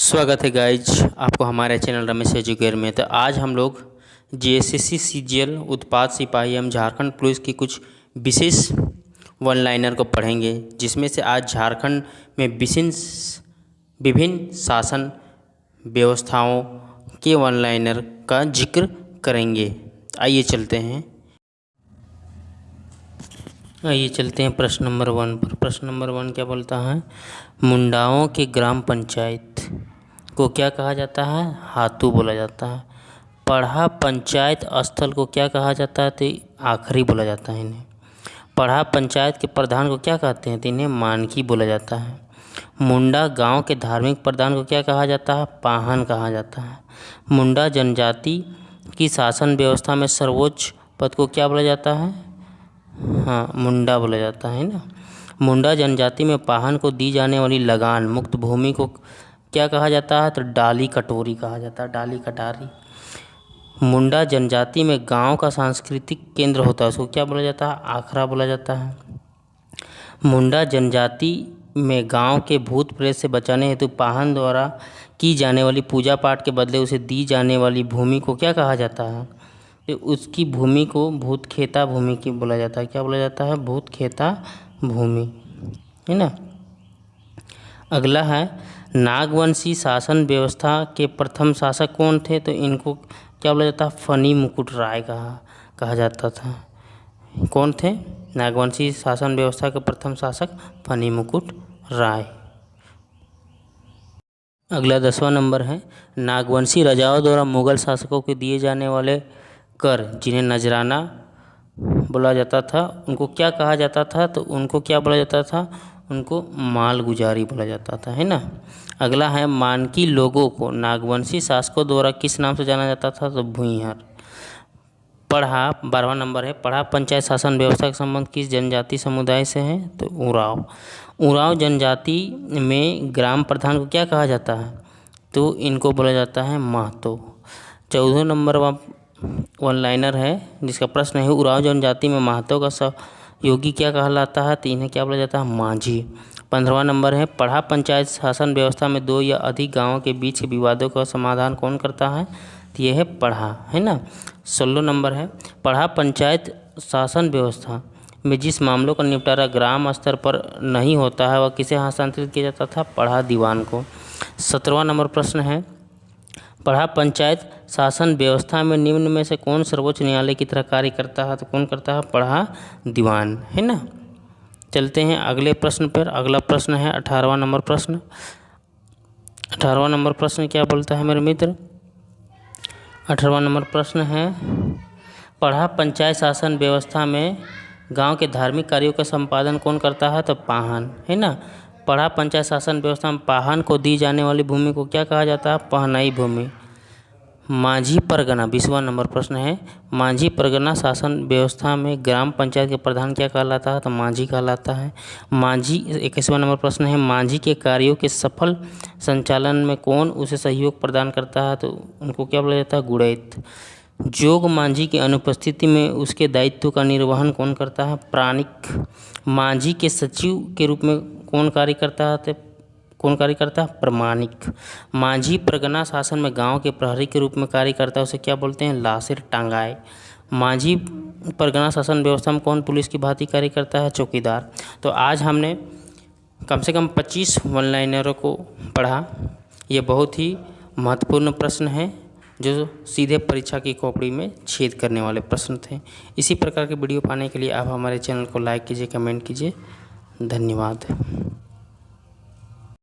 स्वागत है गाइज आपको हमारे चैनल रमेश एजुकेयर में। तो आज हम लोग जेएसएससी सीजीएल उत्पाद सिपाही एवं झारखंड पुलिस की कुछ विशेष वन लाइनर को पढ़ेंगे, जिसमें से आज झारखंड में विभिन्न शासन व्यवस्थाओं के वन लाइनर का जिक्र करेंगे। आइए चलते हैं प्रश्न नंबर 1 पर। प्रश्न नंबर 1 क्या बोलता है? मुंडाओं के ग्राम पंचायत को क्या कहा जाता है? हातू बोला जाता है। पढ़ा पंचायत स्थल को क्या कहा जाता है? तो आखरी बोला जाता है इन्हें। पढ़ा पंचायत के प्रधान को क्या कहते हैं? तो इन्हें मानकी बोला जाता है। मुंडा गांव के धार्मिक प्रधान को क्या कहा जाता है? पाहन कहा जाता है। मुंडा जनजाति की शासन व्यवस्था में सर्वोच्च पद को क्या बोला जाता है? हाँ, मुंडा बोला जाता है ना। मुंडा जनजाति में पाहन को दी जाने वाली लगान मुक्त भूमि को क्या कहा जाता है? तो डाली कटोरी कहा जाता है, डाली कटारी। मुंडा जनजाति में गांव का सांस्कृतिक केंद्र होता है, उसको क्या बोला जाता है? आखरा बोला जाता है। मुंडा जनजाति में गांव के भूत प्रेत से बचाने हेतु पाहन द्वारा की जाने वाली पूजा पाठ के बदले उसे दी जाने वाली भूमि को क्या कहा जाता है? तो उसकी भूमि को भूतखेता भूमि की बोला जाता है। क्या बोला जाता है? भूतखेता भूमि, है ना। अगला है नागवंशी शासन व्यवस्था के प्रथम शासक कौन थे? तो इनको क्या बोला जाता है? फनी मुकुट राय कहा जाता था। कौन थे? नागवंशी शासन व्यवस्था के प्रथम शासक फनी मुकुट राय। अगला 10वां नंबर है नागवंशी राजाओं द्वारा मुगल शासकों को दिए जाने वाले कर, जिन्हें नजराना बोला जाता था, उनको क्या कहा जाता था? तो उनको क्या बोला जाता था? उनको मालगुजारी बोला जाता था, है ना। अगला है मानकी लोगों को नागवंशी शासकों द्वारा किस नाम से जाना जाता था? तो भूइंहर। पढ़ा 12वां नंबर है पढ़ा पंचायत शासन व्यवस्था का संबंध किस जनजाति समुदाय से है? तो उरांव। उरांव जनजाति में ग्राम प्रधान को क्या कहा जाता है? तो इनको बोला जाता है महतो। 14 नंबर वन लाइनर है जिसका प्रश्न है उरांव जनजाति में महतो का सहयोगी क्या कहलाता है? तो इन्हें क्या बोला जाता है? माझी। 15वां नंबर है पढ़ा पंचायत शासन व्यवस्था में 2 या अधिक गांवों के बीच के विवादों का समाधान कौन करता है? तो यह है पढ़ा, है ना। 16 नंबर है पढ़ा पंचायत शासन व्यवस्था में जिस मामलों का निपटारा ग्राम स्तर पर नहीं होता है वह किसे हस्तांतरित किया जाता था? पढ़ा दीवान को। 17वां नंबर प्रश्न है पढ़ा पंचायत शासन व्यवस्था में निम्न में से कौन सर्वोच्च न्यायालय की तरह कार्य करता है? तो कौन करता है? पढ़ा दीवान, है ना। चलते हैं अगले प्रश्न पर। अगला प्रश्न है 18वां नंबर प्रश्न। 18वां नंबर प्रश्न क्या बोलता है मेरे मित्र? 18वां नंबर प्रश्न है पढ़ा पंचायत शासन व्यवस्था में गांव के धार्मिक कार्यों का संपादन कौन करता है? तो पाहन, है ना। पढ़ा पंचायत शासन व्यवस्था में पाहन को दी जाने वाली भूमि को क्या कहा जाता है? पहनाई भूमि। माझी परगना 20वां नंबर प्रश्न है माझी परगना शासन व्यवस्था में ग्राम पंचायत के प्रधान क्या कहलाता है? तो माझी कहलाता है। माझी 21वां नंबर प्रश्न है माझी के कार्यों के सफल संचालन में कौन उसे सहयोग प्रदान करता है? तो उनको क्या बोला जाता है? गुड़ैत। जोग माझी की अनुपस्थिति में उसके दायित्व का निर्वहन कौन करता है? प्राणिक। माझी के सचिव के रूप में कौन कार्य करता है? तो कौन कार्य करता है? प्रमाणिक। माझी परगना शासन में गांव के प्रहरी के रूप में कार्य करता है, उसे क्या बोलते हैं? लासिर टांगाए। माझी परगना शासन व्यवस्था में कौन पुलिस की भांति कार्य करता है? चौकीदार। तो आज हमने कम से कम 25 वन लाइनरों को पढ़ा। ये बहुत ही महत्वपूर्ण प्रश्न है जो सीधे परीक्षा की खोपड़ी में छेद करने वाले प्रश्न थे। इसी प्रकार के वीडियो पाने के लिए आप हमारे चैनल को लाइक कीजिए, कमेंट कीजिए। धन्यवाद।